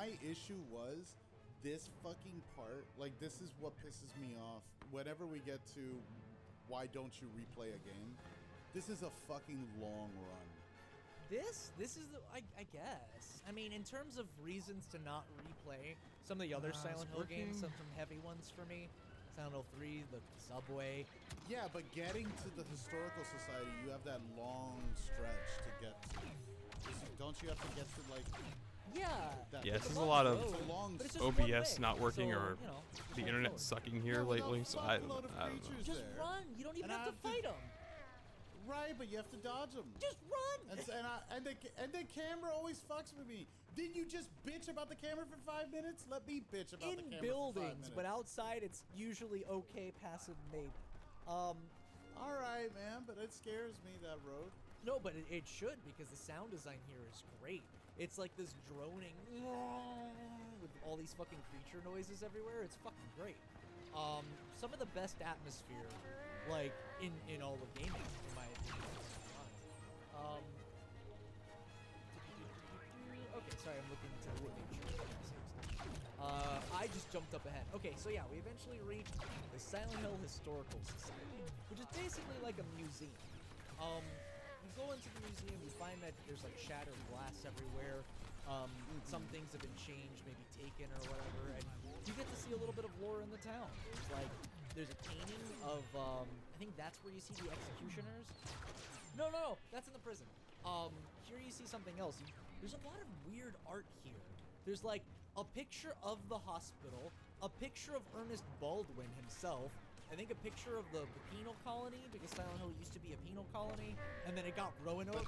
my issue was this fucking part. Like, this is what pisses me off. Whenever we get to why don't you replay a game, this is a fucking long run. This is the, I guess. I mean, in terms of reasons to not replay some of the other Silent Hill games, some heavy ones for me. Silent Hill 3, the subway. Yeah, but getting to the Historical Society, you have that long stretch to get to. Don't you have to get to, like... Yeah, It's this is a lot of OBS not working, so, or you know, the internet sucking here lately, so I don't know. Just run. You don't even have to fight them. Right, but you have to dodge them. Just run. And the camera always fucks with me. Didn't you just bitch about the camera for 5 minutes? Let me bitch about the camera for 5 minutes. In buildings, but outside it's usually okay, passive maybe. All right, man, but it scares me, that road. No, but it should, because the sound design here is great. It's like this droning with all these fucking creature noises everywhere. It's fucking great. Some of the best atmosphere, like, in all of gaming, in my opinion. Okay, sorry, I'm looking to make sure. I just jumped up ahead. Okay, so yeah, we eventually reached the Silent Hill Historical Society, which is basically like a museum. You go into the museum, you find that there's like shattered glass everywhere. Some things have been changed, maybe taken or whatever, and you get to see a little bit of lore in the town. There's a painting of, I think that's where you see the executioners. No, that's in the prison. Here you see something else. There's a lot of weird art here. There's like a picture of the hospital, a picture of Ernest Baldwin himself, I think a picture of the penal colony, because Silent Hill used to be a penal colony, and then it got Roanoke.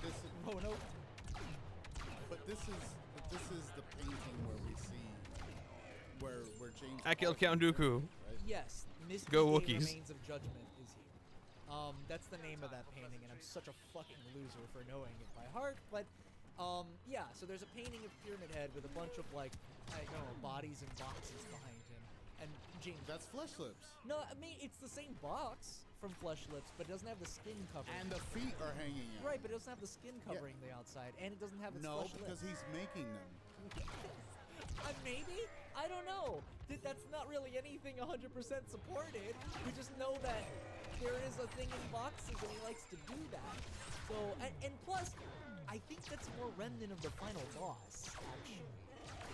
But this is the painting where we see where James. I killed Count Dooku. Right? Yes, Misty Go Wookiees. Remains of Judgment is here. That's the name of that painting, and I'm such a fucking loser for knowing it by heart. But yeah, so there's a painting of Pyramid Head with a bunch of like, I don't know, bodies and boxes behind him. And James. That's Flesh Lips. No, I mean, it's the same box from Flesh Lips, but it doesn't have the skin covering. And the feet are hanging out. Right, but it doesn't have the skin covering the outside, and it doesn't have its flesh lips. No, because he's making them. Maybe? I don't know. That's not really anything 100% supported. We just know that there is a thing in boxes, and he likes to do that. So, and plus, I think that's more remnant of the final boss, actually.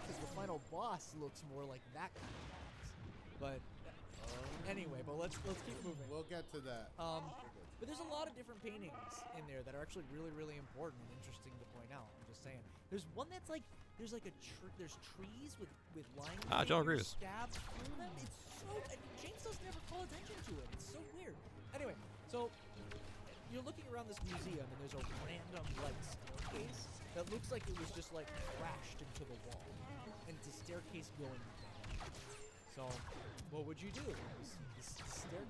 Because the final boss looks more like that kind of box. But anyway, but let's keep moving. We'll get to that. But there's a lot of different paintings in there that are actually really, really important and interesting to point out. I'm just saying. There's one that's like there's trees with lion figures stabbed through them. It's so James doesn't ever call attention to it. It's so weird. Anyway, so you're looking around this museum and there's a random like staircase that looks like it was just like crashed into the wall, and it's a staircase going down. So, what would you do? This staircase.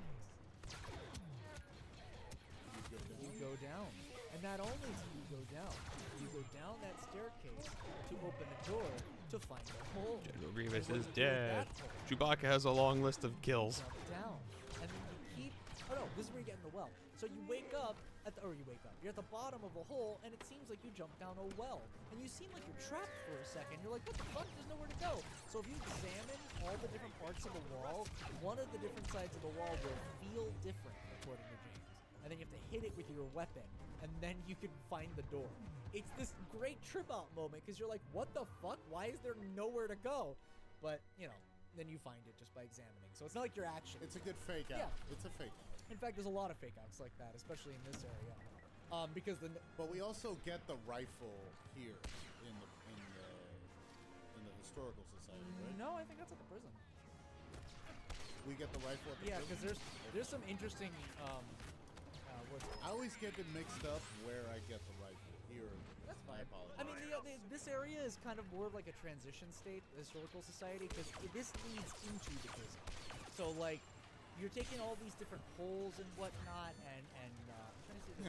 You go down. And not only do you go down that staircase to open a door to find a hole. General Grievous is dead. Chewbacca has a long list of kills. Jump down. And then you keep... Oh no, this is where you get in the well. So you wake up, you're at the bottom of a hole, and it seems like you jumped down a well. And you seem like you're trapped for a second. You're like, what the fuck? There's nowhere to go. So if you examine all the different parts of the wall, one of the different sides of the wall will feel different, according to James. And then you have to hit it with your weapon, and then you can find the door. It's this great trip-out moment, because you're like, what the fuck? Why is there nowhere to go? But, you know, then you find it just by examining. So it's not like you're actually... It's a good fake out. Yeah. It's a fake out. In fact, there's a lot of fake outs like that, especially in this area. Because But we also get the rifle here in the Historical Society, right? No, I think that's at the prison. We get the rifle at the prison? because there's some interesting... I always get it mixed up where I get the rifle. Here, that's fine. I apologize. I mean, this area is kind of more of like a transition state, the Historical Society, because this leads into the prison. So, like, you're taking all these different holes and whatnot, and I'm trying to see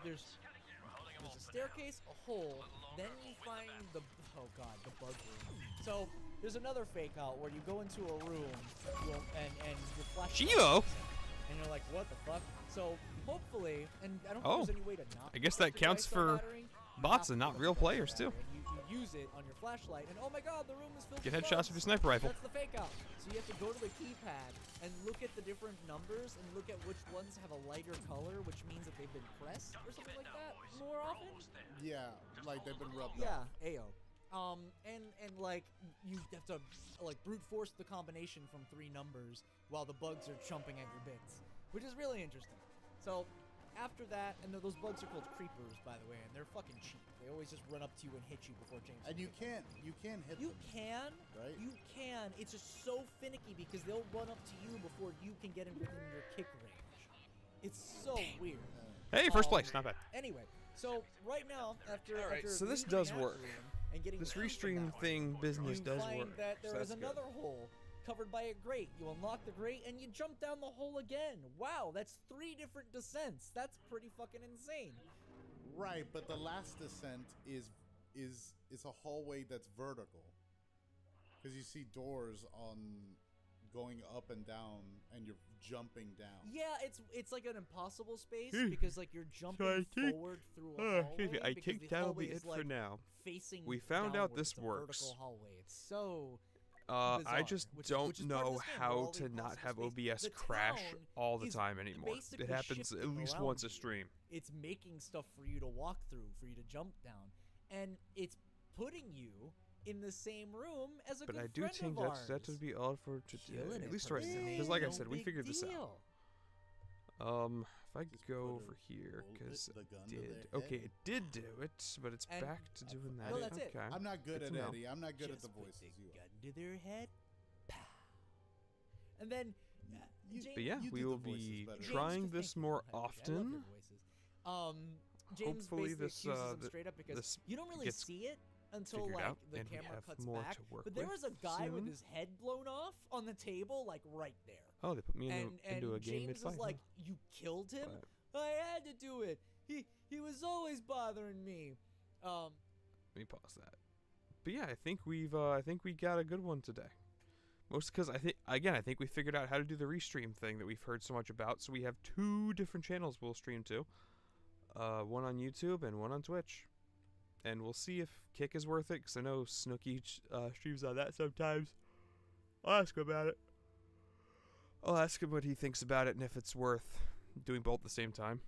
there's a staircase, a hole, then you find the bug room. So there's another fake out where you go into a room and you're flashing. Chivo! And you're like, what the fuck? So hopefully, and I don't think there's any way to not. I guess that counts for bots and not real players too. You use it on your flashlight, and oh my god, the room is filled Get with headshots bugs. with your sniper rifle. That's the fake out. So you have to go to the keypad and look at the different numbers and look at which ones have a lighter color, which means that they've been pressed or something like that more often. Yeah, like they've been rubbed Yeah, off. AO. And like you have to like brute force the combination from 3 numbers while the bugs are chomping at your bits, which is really interesting. So after that, and those bugs are called creepers, by the way, and they're fucking cheap. They always just run up to you and hit you before James. And you can't hit You them. can, right? You can. It's just so finicky because they'll run up to you before you can get within your kick range. It's so weird. Hey, first place, not bad. Anyway, so right now, after so this leaving does that work. room and getting This the key from restream that thing one, business you does find work. that So there is that's good. another hole covered by a grate. You unlock the grate and you jump down the hole again. Wow, that's 3 different descents. That's pretty fucking insane. Right, but the last descent is a hallway that's vertical. Because you see doors on going up and down, and you're jumping down. Yeah, it's like an impossible space Hmm. because like you're jumping forward through a hallway. I because think the that'll hallway be is, it like, for now. Facing We found out downward. this It's a works. vertical hallway. It's so I bizarre, just which don't is part of know this game. We're how all to the not impossible have space. OBS The crash town all the is time anymore. basically It happens at shifting least around once a you. stream. It's making stuff for you to walk through, for you to jump down, and it's putting you in the same room as a But good I do friend think of that would be all for today. Killing At it, least right now. Percy. Because like I No said, we big figured this out. deal. If I Just go put over here, bullet because the gun to it their did. head. Okay, it did do it, but it's And- back to doing that. No, that's it. okay. I'm not good Good at to know. Eddie. I'm not good at Just the put voices. the You are. gun to their head. Pow. And then, You- James, But yeah, You we did the will voices be better. James, trying just this thank you. more I appreciate it. I love your often. voices. James Hopefully basically this, accuses him th- straight up because this you don't really gets see it until figured like out, the and we camera have cuts more back. to work But there with was a guy with soon. his head blown off on the table, like right there. Oh, they put me And into a game James mid-fight. is like, "You killed him? But I had to do it. He was always bothering me." let me pause that. But yeah, I think we got a good one today. Most because I think we figured out how to do the restream thing that we've heard so much about. So we have 2 different channels we'll stream to. One on YouTube and one on Twitch. And we'll see if Kick is worth it, because I know Snooki streams on that sometimes. I'll ask him about it. I'll ask him what he thinks about it and if it's worth doing both at the same time.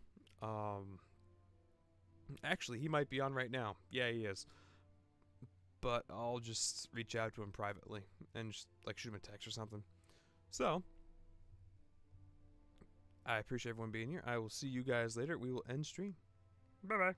Actually, he might be on right now. Yeah, he is. But I'll just reach out to him privately and just like shoot him a text or something. So, I appreciate everyone being here. I will see you guys later. We will end stream. Bye-bye.